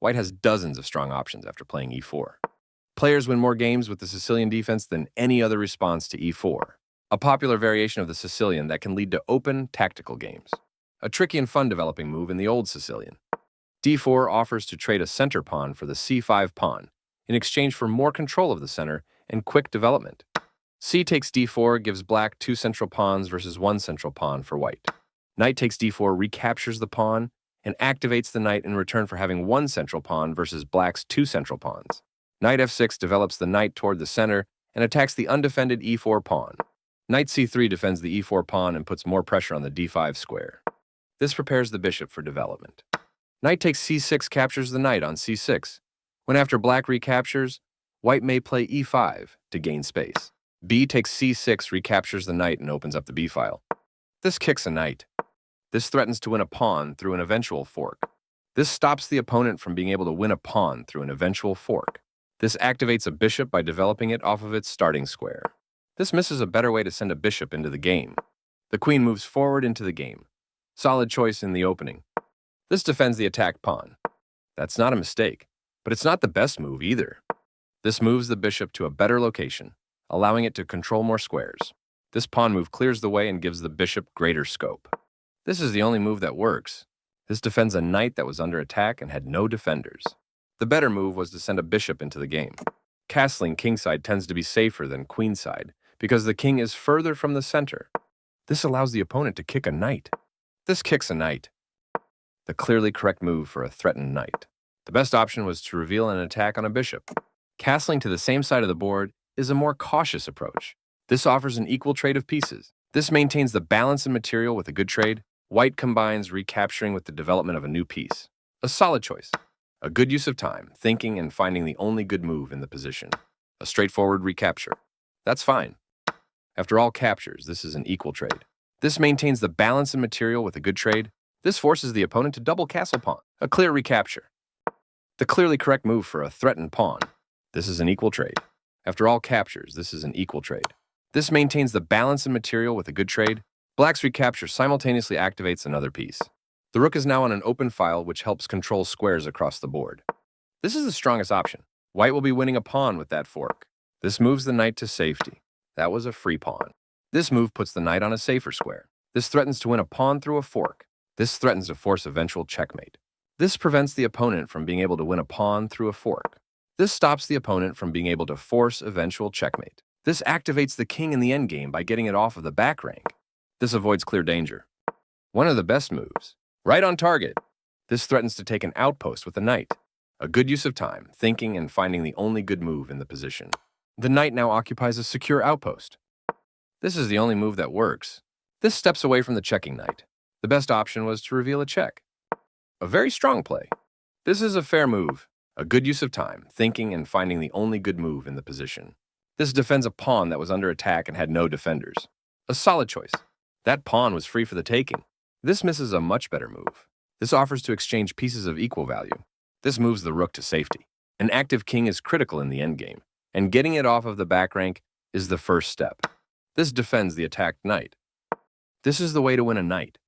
White has dozens of strong options after playing e4. Players win more games with the Sicilian defense than any other response to e4, a popular variation of the Sicilian that can lead to open, tactical games. A tricky and fun developing move in the old Sicilian. d4 offers to trade a center pawn for the c5 pawn in exchange for more control of the center and quick development. C takes d4 gives black 2 central pawns versus 1 central pawn for white. Knight takes d4 recaptures the pawn and activates the knight in return for having 1 central pawn versus black's 2 central pawns. Knight f6 develops the knight toward the center and attacks the undefended e4 pawn. Knight c3 defends the e4 pawn and puts more pressure on the d5 square. This prepares the bishop for development. Knight takes c6 captures the knight on c6. When after black recaptures, white may play e5 to gain space. B takes c6 recaptures the knight and opens up the b file. This kicks a knight. This threatens to win a pawn through an eventual fork. This stops the opponent from being able to win a pawn through an eventual fork. This activates a bishop by developing it off of its starting square. This misses a better way to send a bishop into the game. The queen moves forward into the game. Solid choice in the opening. This defends the attacked pawn. That's not a mistake, but it's not the best move either. This moves the bishop to a better location, allowing it to control more squares. This pawn move clears the way and gives the bishop greater scope. This is the only move that works. This defends a knight that was under attack and had no defenders. The better move was to send a bishop into the game. Castling kingside tends to be safer than queenside because the king is further from the center. This allows the opponent to kick a knight. This kicks a knight. The clearly correct move for a threatened knight. The best option was to reveal an attack on a bishop. Castling to the same side of the board is a more cautious approach. This offers an equal trade of pieces. This maintains the balance in material with a good trade. White combines recapturing with the development of a new piece. A solid choice. A good use of time, thinking and finding the only good move in the position. A straightforward recapture. That's fine. After all captures, this is an equal trade. This maintains the balance in material with a good trade. This forces the opponent to double castle pawn. A clear recapture. The clearly correct move for a threatened pawn. This is an equal trade. After all captures, this is an equal trade. This maintains the balance in material with a good trade. Black's recapture simultaneously activates another piece. The rook is now on an open file, which helps control squares across the board. This is the strongest option. White will be winning a pawn with that fork. This moves the knight to safety. That was a free pawn. This move puts the knight on a safer square. This threatens to win a pawn through a fork. This threatens to force eventual checkmate. This prevents the opponent from being able to win a pawn through a fork. This stops the opponent from being able to force eventual checkmate. This activates the king in the endgame by getting it off of the back rank. This avoids clear danger. One of the best moves. Right on target. This threatens to take an outpost with the knight. A good use of time, thinking and finding the only good move in the position. The knight now occupies a secure outpost. This is the only move that works. This steps away from the checking knight. The best option was to reveal a check. A very strong play. This is a fair move. A good use of time, thinking and finding the only good move in the position. This defends a pawn that was under attack and had no defenders. A solid choice. That pawn was free for the taking. This misses a much better move. This offers to exchange pieces of equal value. This moves the rook to safety. An active king is critical in the endgame, and getting it off of the back rank is the first step. This defends the attacked knight. This is the way to win a knight.